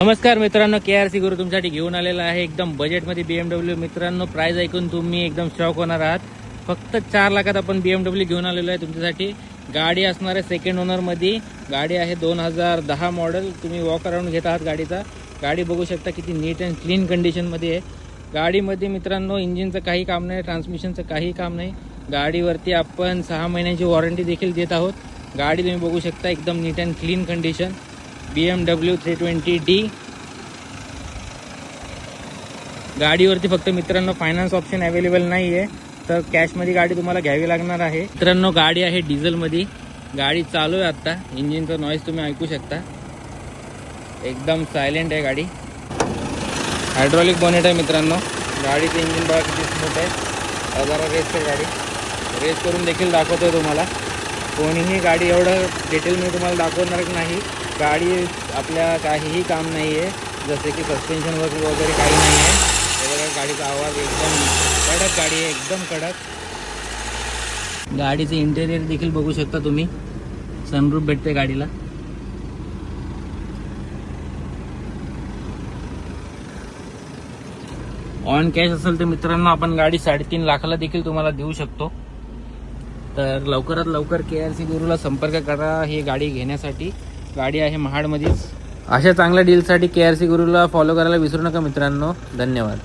नमस्कार मित्रांनो, KRC गुरु तुमच्यासाठी घेऊन आलेला आहे एकदम बजेटमध्ये BMW। मित्रांनो, प्राइस ऐकून तुम्ही एकदम शॉक होणार आहात। फक्त 4 लाखात आपण BMW घेऊन आलेलो आहे तुमच्यासाठी। गाडी असणार आहे सेकंड ओनर मध्ये। गाडी आहे 2010 मॉडेल। तुम्ही वॉक अराउंड घेत आहात गाडीचा। गाडी बघू शकता किती नीट अँड क्लीन कंडिशन मध्ये आहे। गाडीमध्ये मित्रांनो इंजिनचं काही काम नाही, ट्रान्समिशनचं काही काम नाही। गाडीवरती आपण 6 महिन्यांची वॉरंटी देखील देत आहोत। गाडी तुम्ही बघू शकता एकदम neat and clean condition. BMW 320D गाडीवरती फक्त मित्रांनो फायनान्स ऑप्शन अवेलेबल नाही आहे, तर कॅशमध्ये गाडी तुम्हाला घ्यावी लागणार आहे। मित्रांनो, गाडी आहे डिझेलमध्ये। गाडी चालू आहे आता। इंजिनचा नॉईज तुम्ही ऐकू शकता, एकदम सायलेंट आहे गाडी। हायड्रॉलिक बोनेट आहे मित्रांनो। गाडीचं इंजिन बघा किती स्मूथ आहे। जरा रेस कर गाडी, रेस करून देखील दाखवतोय तुम्हाला। कोणीही गाडी एवढं डिटेल मी तुम्हाला दाखवणार नाही। गाडी आपल्या काहीही काम नाही आहे, जसे की सस्पेन्शन वगैरे काही नाही आहे। हे बघा गाडीचा आवाज एकदम कडक गाडी आहे, एकदम कडक। गाडीचे इंटेरियर देखील बघू शकता तुम्ही। सनरूफ भेटते गाडीला। ऑन कॅश असेल तर मित्रांनो आपण गाडी 3.5 लाखाला देखील तुम्हाला देऊ शकतो। तर लवकरात लवकर KRC गुरुला संपर्क करा ही गाडी घेण्यासाठी। गाडी आहे महाडमध्येच। अशा चांगल्या डीलसाठी KRC गुरुला फॉलो करायला विसरू नका मित्रांनो। धन्यवाद।